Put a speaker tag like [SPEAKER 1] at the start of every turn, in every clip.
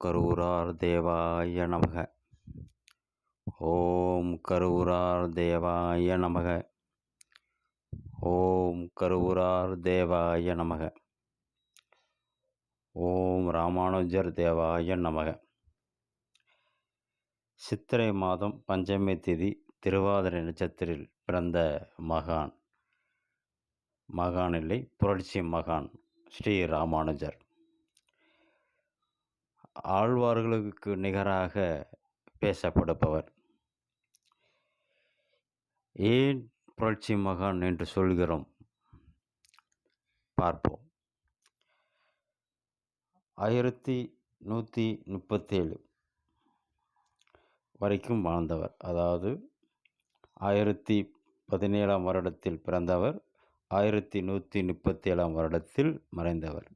[SPEAKER 1] கரூரார் தேவாய நமக. ஓம் கரூரார் தேவாய நமக. ஓம் கரூரார் தேவாய நமக. ஓம் ராமானுஜர் தேவாய நமக. சித்திரை மாதம் பஞ்சமி திதி திருவாதிரை நட்சத்திரில் பிறந்த மகான் இல்லை, புரட்சி மகான் ஸ்ரீ ராமானுஜர். ஆழ்வார்களுக்கு நிகராக பேசப்படுபவர். ஏன் புரட்சி மகான் என்று சொல்கிறோம் பார்ப்போம். 1137 வரைக்கும் வாழ்ந்தவர். அதாவது 1017 வருடத்தில் பிறந்தவர், 1137 வருடத்தில் மறைந்தவர்.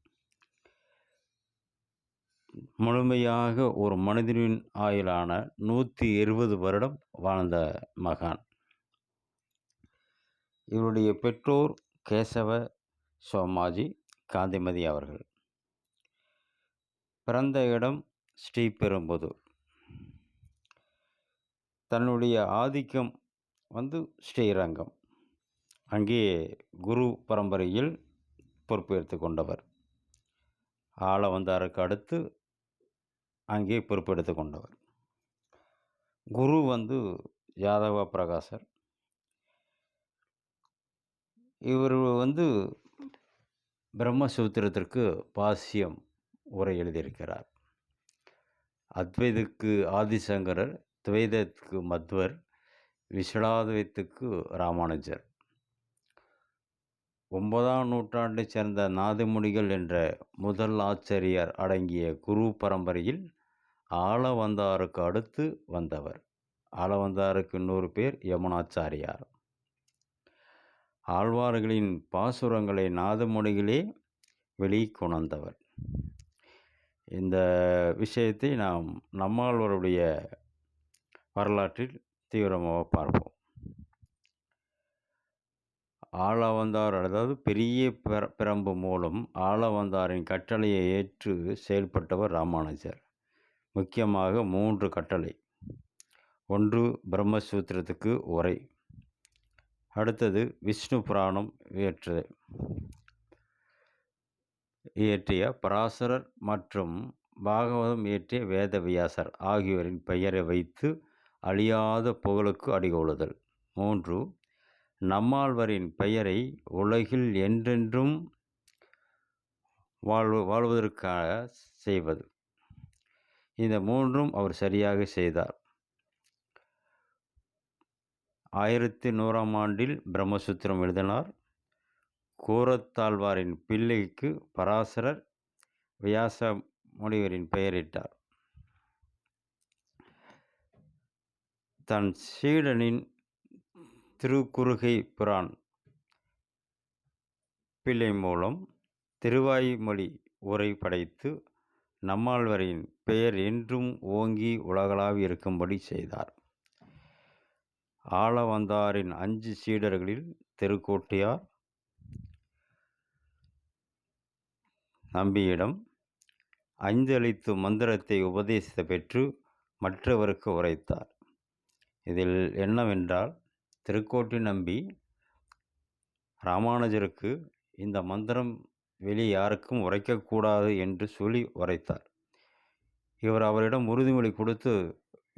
[SPEAKER 1] முழுமையாக ஒரு மனிதனின் ஆயுளான 120 வருடம் வாழ்ந்த மகான். இவருடைய பெற்றோர் கேசவ சோமாஜி காந்திமதி அவர்கள். பிறந்த இடம் ஸ்ரீபெரும்புதூர். தன்னுடைய ஆதிக்கம் ஸ்ரீரங்கம். அங்கே குரு பரம்பரையில் பொறுப்பேற்று கொண்டவர். ஆளவந்தாருக்கு அடுத்து அங்கே பொறுப்பெடுத்து கொண்டவர். குரு யாதவ பிரகாசர். இவர் பிரம்மசூத்திரத்திற்கு பாஷ்யம் உரை எழுதியிருக்கிறார். அத்வைதுக்கு ஆதிசங்கரர், துவைதத்துக்கு மத்வர், விசிடாத்வைத்துக்கு ராமானுஜர். 9ஆம் நூற்றாண்டைச் சேர்ந்த நாதமுனிகள் என்ற முதல் ஆச்சாரியர் அடங்கிய குரு பரம்பரையில் ஆளவந்தாருக்கு அடுத்து வந்தவர். ஆளவந்தாருக்கு இன்னொரு பேர் யமுனாச்சாரியார். ஆழ்வார்களின் பாசுரங்களை நாதமுனிகளே வெளிக்கொணர்ந்தவர். இந்த விஷயத்தை நாம் நம்மாழ்வாருடைய வரலாற்றில் தீவிரமாக பார்ப்போம். ஆளவந்தார், அதாவது பெரிய பிரம்பு மூலம் ஆளவந்தாரின் கட்டளையை ஏற்று செயல்பட்டவர் ராமானுஜர். முக்கியமாக 3 கட்டளை. 1, பிரம்மசூத்திரத்துக்கு உரை. அடுத்தது விஷ்ணு புராணம் இயற்றிய பராசரர் மற்றும் பாகவதம் இயற்றிய வேதவியாசர் ஆகியோரின் பெயரை வைத்து அழியாத புகழுக்கு அடிகொள்ளுதல். 3, நம்மாழ்வாரின் பெயரை உலகில் என்றென்றும் வாழ்வதற்காக செய்வது. இந்த 3ம் அவர் சரியாக செய்தார். 1100ஆம் ஆண்டில் பிரம்மசூத்திரம் எழுதினார். கூரத்தாழ்வாரின் பிள்ளைக்கு பராசரர் வியாச முனிவரின் பெயரிட்டார். தன் சீடனின் திருக்குறுகை புரான் பிள்ளை மூலம் திருவாய்மொழி உரை படைத்து நம்மாழ்வாரின் பெயர் என்றும் ஓங்கி உலகளாவி இருக்கும்படி செய்தார். ஆளவந்தாரின் 5 சீடர்களில் திருக்கோட்டியார் நம்பியிடம் 5 எழுத்து மந்திரத்தை உபதேசித்த பெற்று மற்றவருக்கு உரைத்தார். இதில் என்னவென்றால், திருக்கோட்டி நம்பி ராமானுஜருக்கு இந்த மந்திரம் வெளியே யாருக்கும் உரைக்கக்கூடாது என்று சொல்லி உரைத்தார். இவர் அவரிடம் உறுதிமொழி கொடுத்து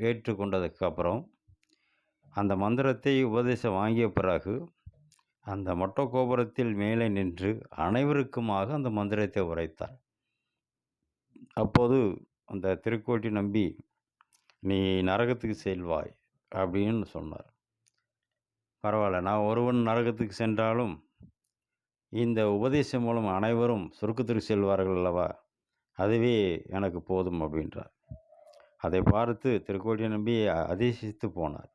[SPEAKER 1] ஏற்றுக்கொண்டதுக்கு அப்புறம் அந்த மந்திரத்தை உபதேசம் வாங்கிய பிறகு அந்த மொட்டை கோபுரத்தில் மேலே நின்று அனைவருக்குமாக அந்த மந்திரத்தை உரைத்தார். அப்போது அந்த திருக்கோட்டி நம்பி, நீ நரகத்துக்கு செல்வாய் அப்படின்னு சொன்னார். பரவாயில்ல, நான் ஒருவன் நரகத்துக்கு சென்றாலும் இந்த உபதேசம் மூலம் அனைவரும் சொர்க்கத்திற்கு செல்வார்கள் அல்லவா, அதுவே எனக்கு போதும் அப்படின்றார். அதை பார்த்து திருக்கோட்டி நம்பி அதிசயித்து போனார்.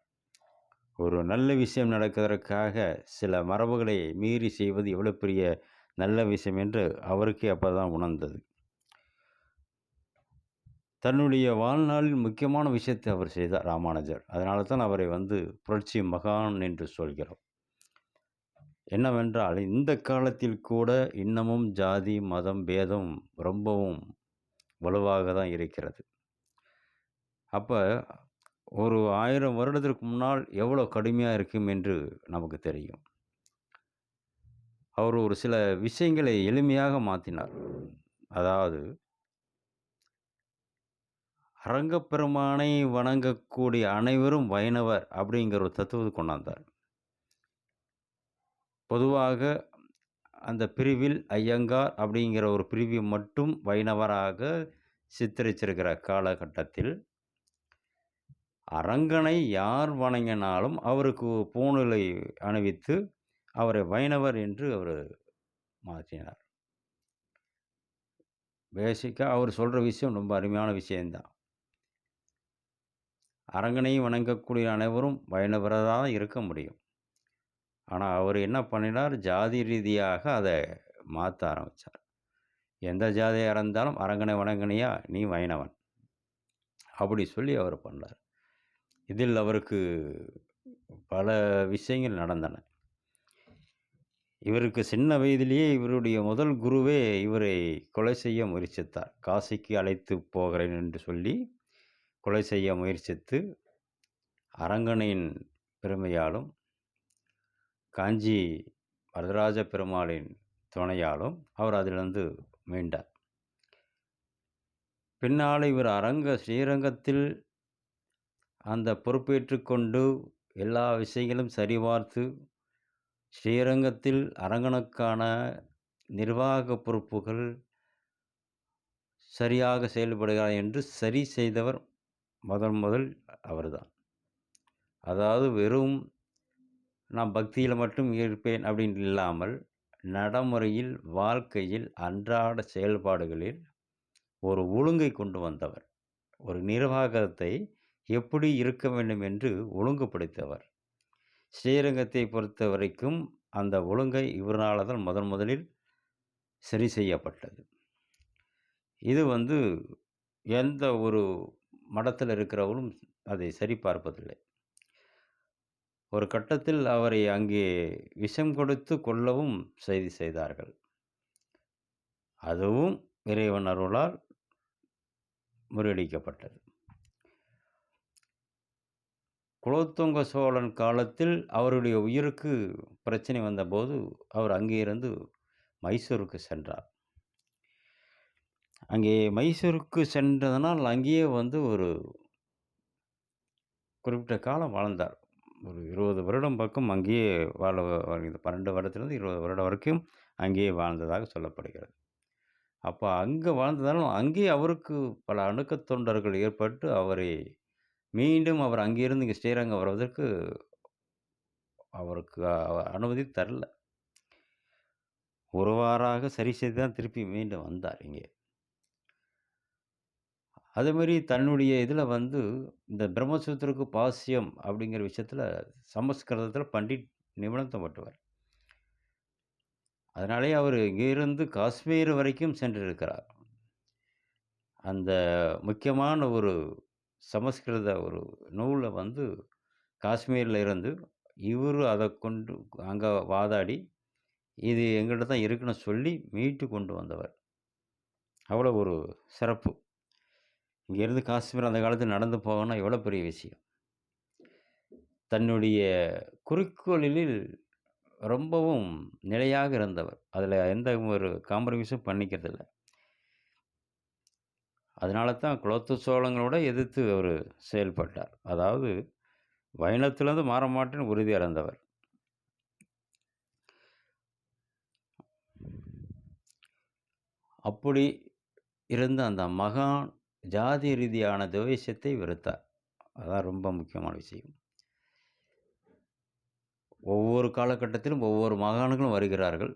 [SPEAKER 1] ஒரு நல்ல விஷயம் நடக்கிறதற்காக சில மரபுகளை மீறி செய்வது எவ்வளோ பெரிய நல்ல விஷயம் என்று அவருக்கே அப்போதான் உணர்ந்தது. தன்னுடைய வாழ்நாளில் முக்கியமான விஷயத்தை அவர் செய்தார் ராமானுஜர். அதனால தான் அவரை புரட்சி மகான் என்று சொல்கிறோம். என்னவென்றால், இந்த காலத்தில் கூட இன்னமும் ஜாதி மதம் பேதம் ரொம்பவும் வலுவாக தான் இருக்கிறது. அப்ப ஒரு 1000 வருடத்திற்கு முன்னால் எவ்வளோ கடுமையா இருக்கும் என்று நமக்கு தெரியும். அவர் ஒரு சில விஷயங்களை எளிமையாக மாத்தினார். அதாவது அரங்கப்பெருமானை வணங்கக்கூடிய அனைவரும் வைணவர் அப்படிங்கிற ஒரு தத்துவத்த கொண்டாந்தார். பொதுவாக அந்த பிரிவில் ஐயங்கார் அப்படிங்கிற ஒரு பிரிவை மட்டும் வைணவராக சித்தரிச்சிருக்கிற காலகட்டத்தில், அரங்கனை யார் வணங்கினாலும் அவருக்கு பூணூலை அணிவித்து, அவரை வைணவர் என்று அவரு மாற்றினார். பேசிக்கா அவர் சொல்ற விஷயம் ரொம்ப அருமையான விஷயம் தான். அரங்கனை வணங்கக்கூடிய அனைவரும் வைணவரா தான் இருக்க முடியும். ஆனா, அவரு என்ன பண்ணினார், ஜாதி ரீதியாக அத மாத்த ஆரம்பிச்சார். எந்த ஜாதியா இருந்தாலும் அரங்கனை வணங்குனியா, நீ வைணவன். அப்படி சொல்லி அவர் பண்ணார். இதில் அவருக்கு பல விஷயங்கள் நடந்தன. இவருக்கு சின்ன வயதிலேயே இவருடைய முதல் குருவே இவரை கொலை செய்ய முயற்சித்தார். காசிக்கு அழைத்து போகிறேன் என்று சொல்லி கொலை செய்ய முயற்சித்து, அரங்கனின் பெருமையாலும், காஞ்சி வரதராஜ பெருமாளின் துணையாலும் அவர் அதிலிருந்து மீண்டார். பின்னால இவர் ஸ்ரீரங்கத்தில் அந்த பொறுப்பேற்றுக் கொண்டு எல்லா விஷயங்களும் சரிபார்த்து, ஸ்ரீரங்கத்தில் அரங்கனுக்கான நிர்வாக பொறுப்புகள் சரியாக செயல்படுகிறதா என்று சரி செய்தவர் முதல் அவர்தான். அதாவது வெறும் நான் பக்தியில மட்டும் இருப்பேன் அப்படின்னு இல்லாமல், நடைமுறையில், வாழ்க்கையில், அன்றாட செயல்பாடுகளில் ஒரு ஒழுங்கை கொண்டு வந்தவர். ஒரு நிர்வாகத்தை எப்படி இருக்க வேண்டும் என்று ஒழுங்குபடுத்தியவர். ஸ்ரீரங்கத்தை பொறுத்தவரைக்கும் அந்த ஒழுங்கை இவரால தான் முதலில் சரி செய்யப்பட்டது. இது எந்த ஒரு மடத்தில இருக்கிறவரும் அதை சரி பார்ப்பதில்லை. ஒரு கட்டத்தில் அவரை அங்கே விஷம் கொடுத்து கொல்லவும் செய்தார்கள். அதுவும் இறைவன் அருளால் முறியடிக்கப்பட்டது. குலோத்துங்க சோழன் காலத்தில் அவருடைய உயிருக்கு பிரச்சனை வந்தபோது, அவர் அங்கே இருந்து மைசூருக்கு சென்றார். அங்கே மைசூருக்கு சென்றதனால் அங்கேயே ஒரு குறிப்பிட்ட காலம் வாழ்ந்தார். ஒரு 20 வருடம் பக்கம் அங்கேயே 12 வருடத்திலிருந்து 20 வருடம் வரைக்கும் அங்கேயே வாழ்ந்ததாக சொல்லப்படுகிறது. அப்ப அங்க வாழ்ந்ததாலும், அங்கேயே அவருக்கு பல அணுக்கத் தொண்டர்கள் ஏற்பட்டு, மீண்டும் அவர் அங்கிருந்து இங்க ஸ்ரீரங்கம் வருவதற்கு அவருக்கு அனுமதி தரல. ஒருவாறாக சரி செய்து தான் திருப்பி மீண்டும் வந்தார் இங்கே. அதேமாரி தன்னுடைய இதில இந்த பிரம்மசூத்திரக்கு பாஷ்யம் அப்படிங்கிற விஷயத்தில சமஸ்கிருதத்தில பண்டிட் நிபுணத்துவம் பெற்றவர். அதனாலேயே அவரு இங்கிருந்து காஷ்மீர் வரைக்கும் சென்றிருக்கிறார். அந்த முக்கியமான ஒரு சமஸ்கிருத ஒரு நூல காஷ்மீர்ல இருந்து இவரு அத கொண்டு அங்க வாதாடி, இது எங்கள்ட்ட தான் இருக்குன்னு சொல்லி மீட்டு கொண்டு வந்தவர். அவ்வளோ ஒரு சிறப்பு. இங்கேருந்து காஷ்மீர் அந்த காலத்துல நடந்து போகணும்னா எவ்வளோ பெரிய விஷயம். தன்னுடைய குறிக்கோளில் ரொம்பவும் நிலையாக இருந்தவர். அதில எந்த ஒரு காம்ப்ரமைஸும் பண்ணிக்கிறதில்ல. அதனால தான் குலோத்துங்க சோழங்களோட எதிர்த்து அவரு செயல்பட்டார். அதாவது வைணவத்திலிருந்து மாற மாட்டேன்னு உறுதியா இருந்தவர். அப்படி இருந்த அந்த மகான் ஜாதி ரீதியான துவேஷத்தை வெறுத்தார். அதான் ரொம்ப முக்கியமான விஷயம். ஒவ்வொரு காலகட்டத்திலும் ஒவ்வொரு மகான்களும் வருகிறார்கள்.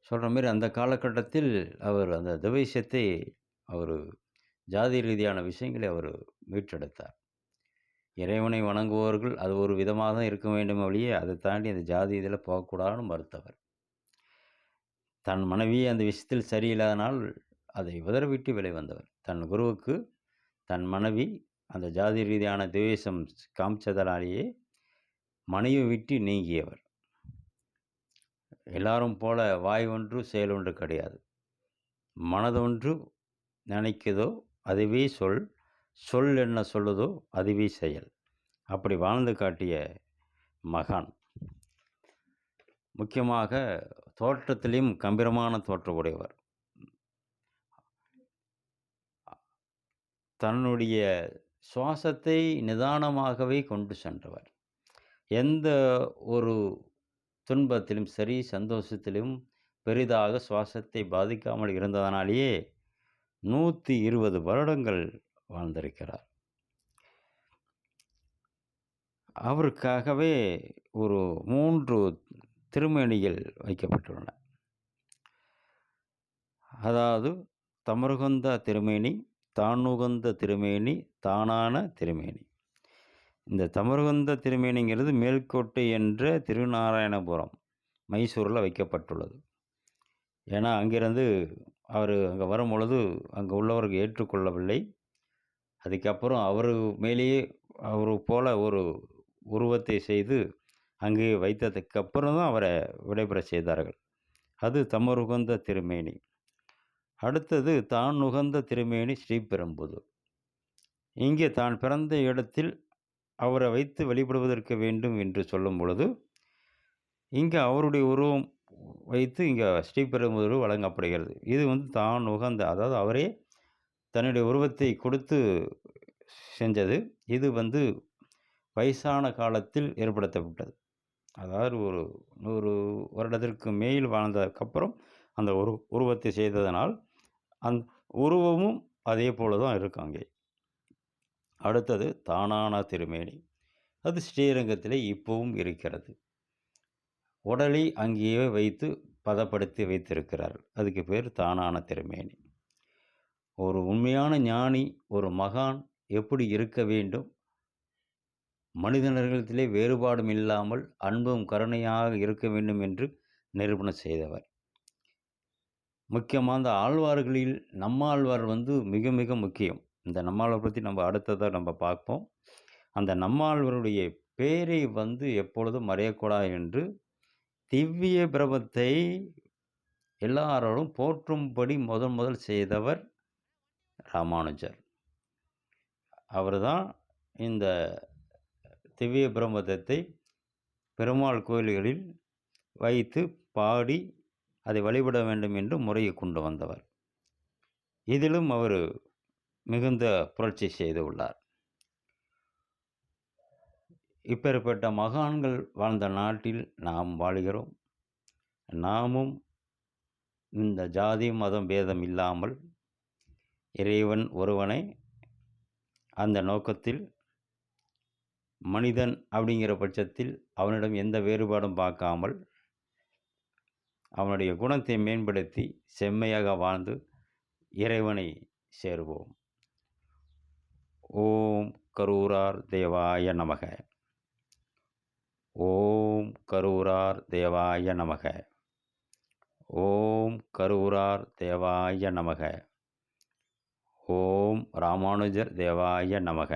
[SPEAKER 1] சொல்ற மாரி அந்த காலகட்டத்தில் அவர் அந்த துவேஷத்தை அவரு ஜாதி ரீதியான விஷயங்களை அவரு மீட்டெடுத்தார். இறைவனை வணங்குபவர்கள் அது ஒரு விதமாக தான் இருக்க வேண்டுமே ஒழிய, அதை தாண்டி அந்த ஜாதி இதில போகக்கூடாதுன்னு மறுத்தவர். தன் மனைவியே அந்த விஷயத்தில் சரியில்லாதனால், அதை உதறிவிட்டு வெளி வந்தவர். தன் குருவுக்கு தன் மனைவி அந்த ஜாதி ரீதியான துவேஷம் காமிச்சதனாலேயே மனைவியை விட்டு நீங்கியவர். எல்லாரும் போல வாய் ஒன்று, செயல் ஒன்று கிடையாது. மனதொன்று, நினைக்குதோ அதுவே சொல், சொல் என்ன சொல்லுதோ அதுவே செயல். அப்படி வாழ்ந்து காட்டிய மகான். முக்கியமாக தோற்றத்திலும் கம்பீரமான தோற்றம் உடையவர். தன்னுடைய சுவாசத்தை நிதானமாகவே கொண்டு சென்றவர். எந்த ஒரு துன்பத்திலும் சரி, சந்தோஷத்திலும் பெரிதாக சுவாசத்தை பாதிக்காமல் இருந்ததனாலேயே 120 வருடங்கள் வாழ்ந்திருக்கிறார். அவருக்காகவே ஒரு 3 திருமேனிகள் வைக்கப்பட்டுள்ளன. அதாவது தமருகந்த திருமேனி, தானுகந்த திருமேனி, தானான திருமேனி. இந்த தமருகந்த திருமேனிங்கிறது மேல்கோட்டை என்ற திருநாராயணபுரம், மைசூரில் வைக்கப்பட்டுள்ளது. ஏன்னா அங்கிருந்து அவர் அங்கே வரும்பொழுது அங்கே உள்ளவர்கள் ஏற்றுக்கொள்ளவில்லை. அதுக்கப்புறம் அவர் மேலேயே அவர் போல ஒரு உருவத்தை செய்து அங்கே வைத்ததுக்கு அப்புறம் தான் அவரை விடைபெற செய்தார்கள். அது தமருகந்த திருமேனி. அடுத்தது தான் உகந்த திருமேனி ஸ்ரீபெரும்புதூர். இங்கே தான் பிறந்த இடத்தில் அவரை வைத்து வழிபடுவதற்கு வேண்டும் என்று சொல்லும் பொழுது இங்கே அவருடைய உருவம் வைத்து இங்கே ஸ்ரீபெரும்புதூர் வழங்கப்படுகிறது. இது தான் உகந்த, அதாவது அவரே தன்னுடைய உருவத்தை கொடுத்து செஞ்சது. இது வயசான காலத்தில் ஏற்படுத்தப்பட்டது. அதாவது ஒரு 100 வருடத்திற்கு மேல் வாழ்ந்ததுக்கப்புறம் அந்த உருவத்தை செய்ததனால் அந்த உருவமும் அதே போல தான் இருக்கும் அங்கே. அடுத்தது தானான திருமேனி. அது ஸ்ரீரங்கத்திலே இப்பவும் இருக்கிறது. உடலை அங்கேயே வைத்து பதப்படுத்தி வைத்திருக்கிறார்கள். அதுக்கு பேர் தானான திருமேனி. ஒரு உண்மையான ஞானி, ஒரு மகான் எப்படி இருக்க வேண்டும், மனிதர்களிடத்திலே வேறுபாடும் இல்லாமல் அன்பும் கருணையாக இருக்க வேண்டும் என்று நிரூபணம் செய்தவர். முக்கியமாக அந்த ஆழ்வார்களில் நம்மாழ்வார் மிக மிக முக்கியம். இந்த நம்மாழ்வார் பற்றி நம்ம அடுத்ததாக நம்ம பார்ப்போம். அந்த நம்மாழ்வாருடைய பேரை எப்பொழுதும் மறையக்கூடாது என்று திவ்ய பிரபத்தை எல்லாரோடும் போற்றும்படி முதல் செய்தவர் ராமானுஜர். அவர் தான் இந்த திவ்ய பிரபந்தத்தை பெருமாள் கோயில்களில் வைத்து பாடி அதை வழிபட வேண்டும் என்று முறையை கொண்டு வந்தவர். இதிலும் அவர் மிகுந்த புரட்சி செய்துள்ளார். இப்பேற்பட்ட மகான்கள் வாழ்ந்த நாட்டில் நாம் வாழ்கிறோம். நாமும் இந்த ஜாதி மதம் பேதம் இல்லாமல் இறைவன் ஒருவனை அந்த நோக்கத்தில் மனிதன் அப்படிங்கிற பட்சத்தில் அவனிடம் எந்த வேறுபாடும் பார்க்காமல் அவனுடைய குணத்தை மேம்படுத்தி செம்மையாக வாழ்ந்து இறைவனை சேருவோம். ஓம் கரூரார் தேவாய நமக. ஓம் கரூரார் தேவாய நமக. ஓம் கரூரார் தேவாய நமக. ஓம் ராமானுஜர் தேவாய நமக.